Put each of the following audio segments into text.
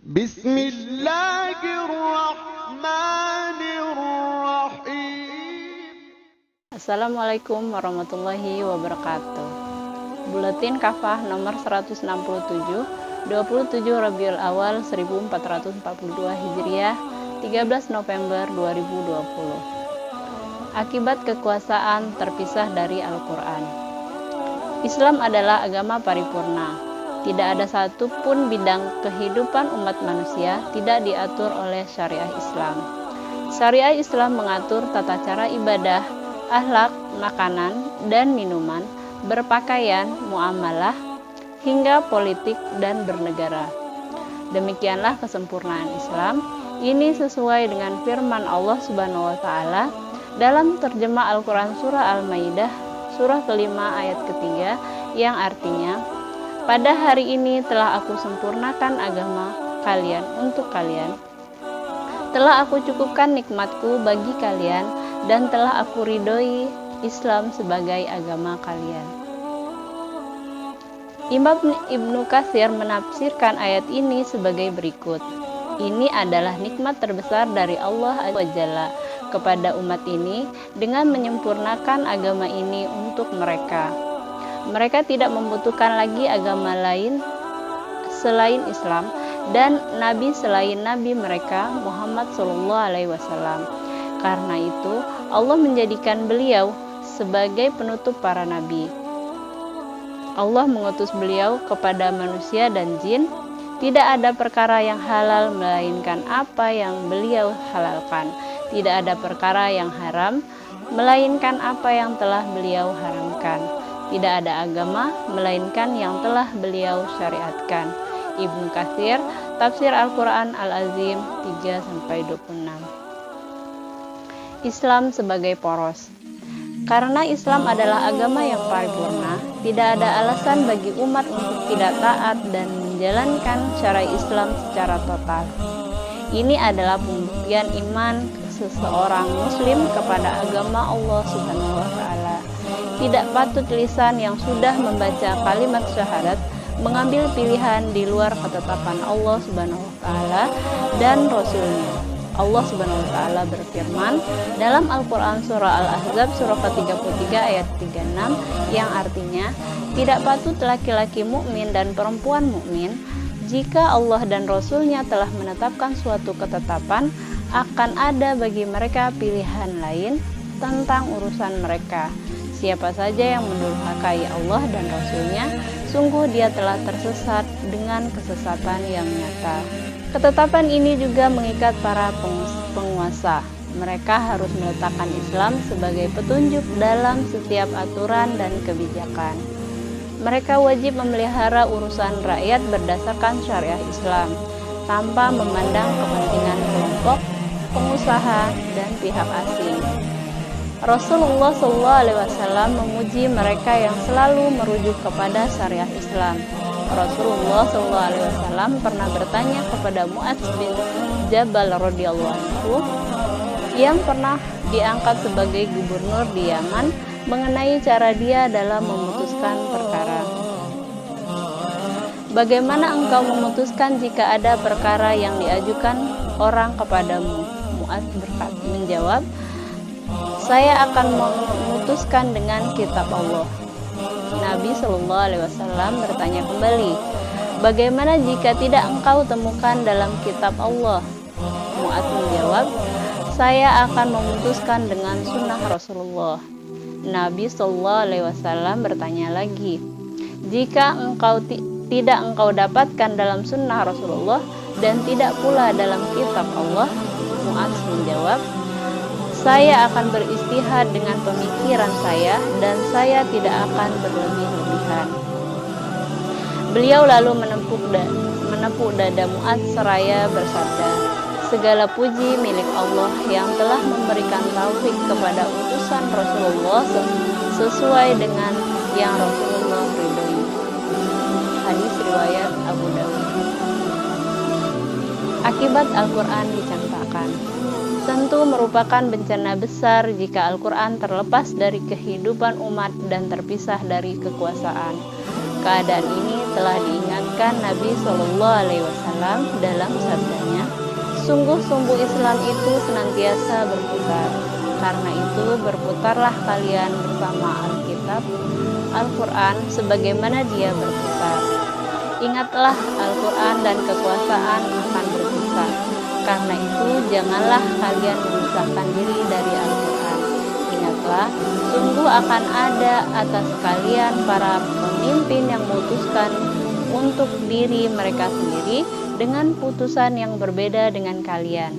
Bismillahirrahmanirrahim. Assalamualaikum warahmatullahi wabarakatuh. Buletin Kafah nomor 167, 27 Rabiul Awal 1442 Hijriah, 13 November 2020. Akibat kekuasaan terpisah dari Al-Quran. Islam adalah agama paripurna. Tidak ada satu pun bidang kehidupan umat manusia tidak diatur oleh syariah Islam. Syariah Islam mengatur tata cara ibadah, akhlak, makanan, dan minuman, berpakaian, muamalah, hingga politik dan bernegara. Demikianlah kesempurnaan Islam. Ini sesuai dengan firman Allah Subhanahu wa Ta'ala dalam terjemah Al-Quran Surah Al-Maidah, surah kelima ayat ketiga, yang artinya, pada hari ini telah aku sempurnakan agama kalian untuk kalian. Telah aku cukupkan nikmatku bagi kalian dan telah aku ridhoi Islam sebagai agama kalian. Imam Ibnu Katsir menafsirkan ayat ini sebagai berikut. Ini adalah nikmat terbesar dari Allah Azza wa Jalla kepada umat ini dengan menyempurnakan agama ini untuk mereka. Mereka tidak membutuhkan lagi agama lain selain Islam dan nabi selain nabi mereka Muhammad SAW. Karena itu Allah menjadikan beliau sebagai penutup para nabi. Allah mengutus beliau kepada manusia dan jin. Tidak ada perkara yang halal melainkan apa yang beliau halalkan. Tidak ada perkara yang haram melainkan apa yang telah beliau haramkan. Tidak ada agama melainkan yang telah beliau syariatkan. Ibnu Katsir, Tafsir Al-Quran Al-Azim 3-26. Islam sebagai poros. Karena Islam adalah agama yang paripurna, tidak ada alasan bagi umat untuk tidak taat dan menjalankan syariat Islam secara total. Ini adalah pembuktian iman seseorang muslim kepada agama Allah Subhanahu wa Ta'ala. Tidak patut lisan yang sudah membaca kalimat syahadat mengambil pilihan di luar ketetapan Allah Subhanahu wa Ta'ala dan Rasulnya. Allah Subhanahu wa Ta'ala berfirman dalam Al-Quran Surah Al-Ahzab surah ke-33 ayat 36 yang artinya, tidak patut laki-laki mukmin dan perempuan mukmin jika Allah dan Rasulnya telah menetapkan suatu ketetapan, akan ada bagi mereka pilihan lain tentang urusan mereka. Siapa saja yang mendurhakai Allah dan Rasulnya, sungguh dia telah tersesat dengan kesesatan yang nyata. Ketetapan ini juga mengikat para penguasa. Mereka harus meletakkan Islam sebagai petunjuk dalam setiap aturan dan kebijakan. Mereka wajib memelihara urusan rakyat berdasarkan syariah Islam, tanpa memandang kepentingan kelompok, pengusaha, dan pihak asing. Rasulullah SAW memuji mereka yang selalu merujuk kepada syariah Islam. Rasulullah SAW pernah bertanya kepada Mu'adz bin Jabal radhiyallahu anhu yang pernah diangkat sebagai gubernur di Yaman mengenai cara dia dalam memutuskan perkara. Bagaimana engkau memutuskan jika ada perkara yang diajukan orang kepadamu? Mu'adz menjawab, saya akan memutuskan dengan kitab Allah. Nabi SAW bertanya kembali, bagaimana jika tidak engkau temukan dalam kitab Allah? Mu'adz menjawab, saya akan memutuskan dengan sunnah Rasulullah. Nabi SAW bertanya lagi, jika tidak engkau dapatkan dalam sunnah Rasulullah dan tidak pula dalam kitab Allah? Mu'adz menjawab, saya akan beristihad dengan pemikiran saya dan saya tidak akan berlebih-lebihan. Beliau lalu menepuk dada Mu'adz seraya bersabda, segala puji milik Allah yang telah memberikan taufik kepada utusan Rasulullah sesuai dengan yang Rasulullah ridhoi. Hadis riwayat Abu Dawud. Akibat Al-Quran dicampakkan. Tentu merupakan bencana besar jika Al-Quran terlepas dari kehidupan umat dan terpisah dari kekuasaan. Keadaan ini telah diingatkan Nabi Shallallahu Alaihi Wasallam dalam sabdanya, sungguh-sungguh Islam itu senantiasa berputar. Karena itu berputarlah kalian bersama Alkitab, Al-Quran, sebagaimana dia berputar. Ingatlah Al-Quran dan kekuasaan akan berputar. Karena itu janganlah kalian memisahkan diri dari Al-Quran. Ingatlah, sungguh akan ada atas kalian para pemimpin yang memutuskan untuk diri mereka sendiri dengan putusan yang berbeda dengan kalian.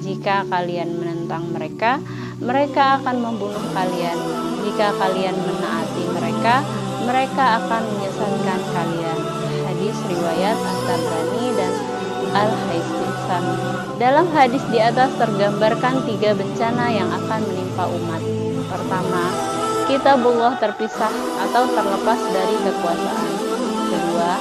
Jika kalian menentang mereka, mereka akan membunuh kalian. Jika kalian menaati mereka, mereka akan menyesatkan kalian. Hadis riwayat At-Tabrani dan Al-Haisami. Dalam hadis di atas tergambarkan 3 bencana yang akan menimpa umat. Pertama, kitabullah terpisah atau terlepas dari kekuasaan. Kedua,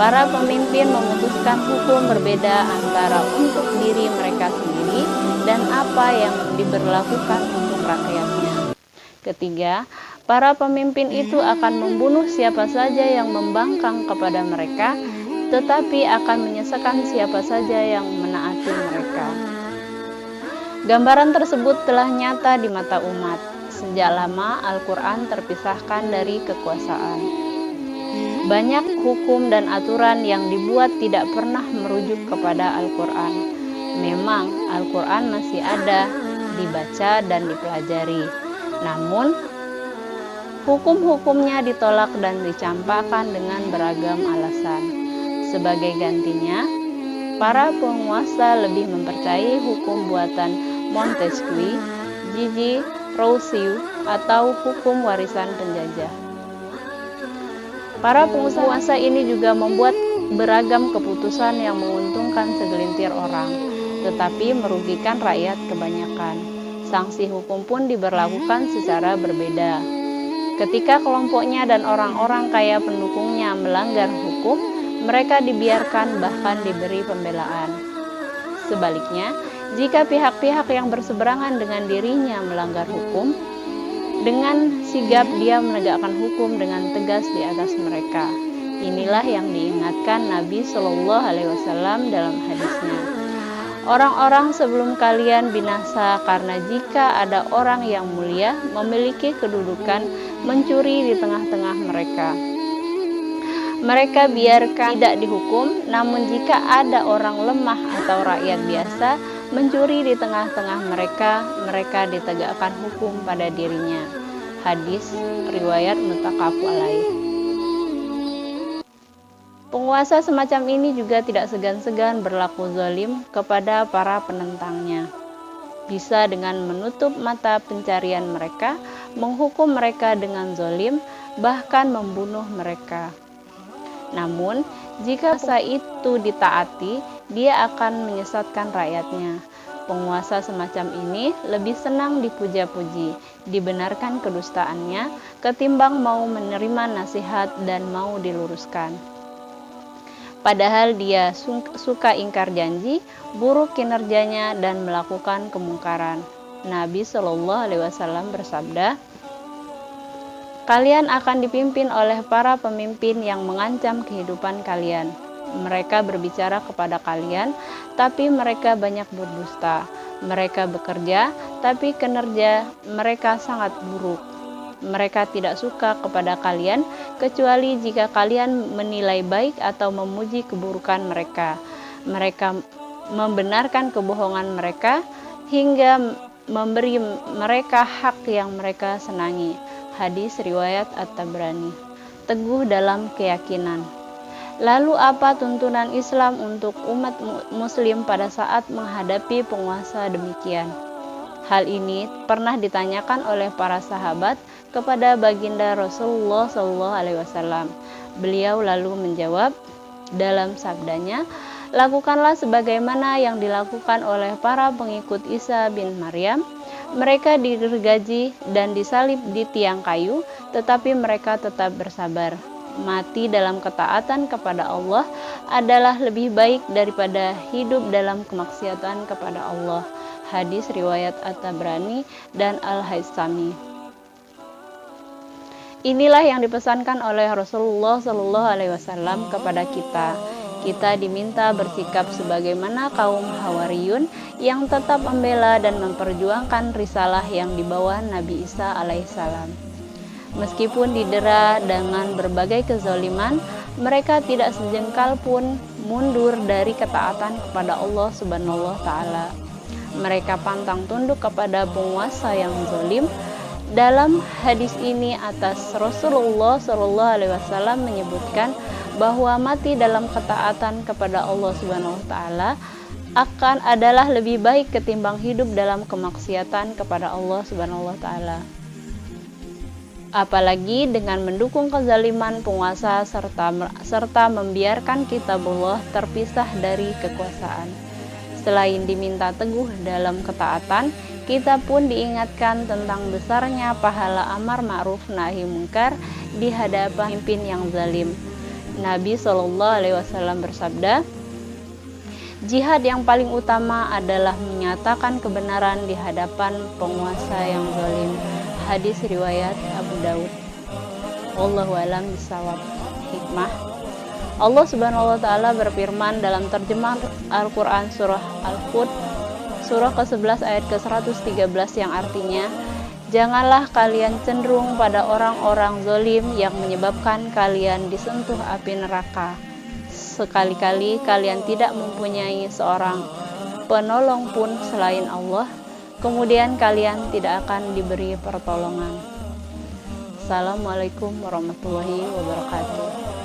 para pemimpin memutuskan hukum berbeda antara untuk diri mereka sendiri dan apa yang diberlakukan untuk rakyatnya. Ketiga, para pemimpin itu akan membunuh siapa saja yang membangkang kepada mereka, tetapi akan menyesakan siapa saja yang menaati mereka. Gambaran tersebut telah nyata di mata umat. Sejak lama Al-Quran terpisahkan dari kekuasaan. Banyak hukum dan aturan yang dibuat tidak pernah merujuk kepada Al-Quran. Memang Al-Quran masih ada, dibaca dan dipelajari. Namun, hukum-hukumnya ditolak dan dicampakkan dengan beragam alasan. Sebagai gantinya, para penguasa lebih mempercayai hukum buatan Montesquieu, Gigi, Rousseau, atau hukum warisan penjajah. Para penguasa ini juga membuat beragam keputusan yang menguntungkan segelintir orang, tetapi merugikan rakyat kebanyakan. Sanksi hukum pun diberlakukan secara berbeda. Ketika kelompoknya dan orang-orang kaya pendukungnya melanggar hukum, mereka dibiarkan bahkan diberi pembelaan. Sebaliknya, jika pihak-pihak yang berseberangan dengan dirinya melanggar hukum, dengan sigap dia menegakkan hukum dengan tegas di atas mereka. Inilah yang diingatkan Nabi Shallallahu Alaihi Wasallam dalam hadisnya. Orang-orang sebelum kalian binasa karena jika ada orang yang mulia memiliki kedudukan mencuri di tengah-tengah mereka. Mereka biarkan tidak dihukum, namun jika ada orang lemah atau rakyat biasa mencuri di tengah-tengah mereka, mereka ditegakkan hukum pada dirinya. Hadis riwayat muttafaqun alaih. Penguasa semacam ini juga tidak segan-segan berlaku zalim kepada para penentangnya. Bisa dengan menutup mata pencarian mereka, menghukum mereka dengan zalim, bahkan membunuh mereka. Namun, jika penguasa itu ditaati, dia akan menyesatkan rakyatnya. Penguasa semacam ini lebih senang dipuja-puji, dibenarkan kedustaannya, ketimbang mau menerima nasihat dan mau diluruskan. Padahal dia suka ingkar janji, buruk kinerjanya, dan melakukan kemungkaran. Nabi Shallallahu Alaihi Wasallam bersabda, kalian akan dipimpin oleh para pemimpin yang mengancam kehidupan kalian. Mereka berbicara kepada kalian, tapi mereka banyak berdusta. Mereka bekerja, tapi kinerja mereka sangat buruk. Mereka tidak suka kepada kalian, kecuali jika kalian menilai baik atau memuji keburukan mereka. Mereka membenarkan kebohongan mereka, hingga memberi mereka hak yang mereka senangi. Hadis riwayat At-Tabrani. Teguh dalam keyakinan. Lalu apa tuntunan Islam untuk umat muslim pada saat menghadapi penguasa demikian? Hal ini pernah ditanyakan oleh para sahabat kepada baginda Rasulullah SAW. Beliau lalu menjawab dalam sabdanya, lakukanlah sebagaimana yang dilakukan oleh para pengikut Isa bin Maryam. Mereka digergaji dan disalib di tiang kayu, tetapi mereka tetap bersabar. Mati dalam ketaatan kepada Allah adalah lebih baik daripada hidup dalam kemaksiatan kepada Allah. Hadis riwayat At-Tabrani dan Al-Haisami. Inilah yang dipesankan oleh Rasulullah Shallallahu Alaihi Wasallam kepada kita. Kita diminta bersikap sebagaimana kaum Hawariyun yang tetap membela dan memperjuangkan risalah yang dibawa Nabi Isa alaihissalam. Meskipun didera dengan berbagai kezaliman, mereka tidak sejengkal pun mundur dari ketaatan kepada Allah Subhanahu wa Ta'ala. Mereka pantang tunduk kepada penguasa yang zalim. Dalam hadis ini atas Rasulullah Shallallahu Alaihi Wasallam menyebutkan bahwa mati dalam ketaatan kepada Allah Subhanahu wa Ta'ala adalah lebih baik ketimbang hidup dalam kemaksiatan kepada Allah Subhanahu wa Ta'ala. Apalagi dengan mendukung kezaliman penguasa serta membiarkan kitabullah terpisah dari kekuasaan. Selain diminta teguh dalam ketaatan, kita pun diingatkan tentang besarnya pahala amar ma'ruf nahi munkar di hadapan pemimpin yang zalim. Nabi Shallallahu Alaihi Wasallam bersabda, jihad yang paling utama adalah menyatakan kebenaran di hadapan penguasa yang zalim. Hadis riwayat Abu Daud. Wallahu a'lam bishawab. Hikmah. Allah Subhanahu wa Ta'ala berfirman dalam terjemah Al-Quran surah Al-Hud surah ke-11 ayat ke-113 yang artinya, janganlah kalian cenderung pada orang-orang zalim yang menyebabkan kalian disentuh api neraka. Sekali-kali kalian tidak mempunyai seorang penolong pun selain Allah, kemudian kalian tidak akan diberi pertolongan. Assalamualaikum warahmatullahi wabarakatuh.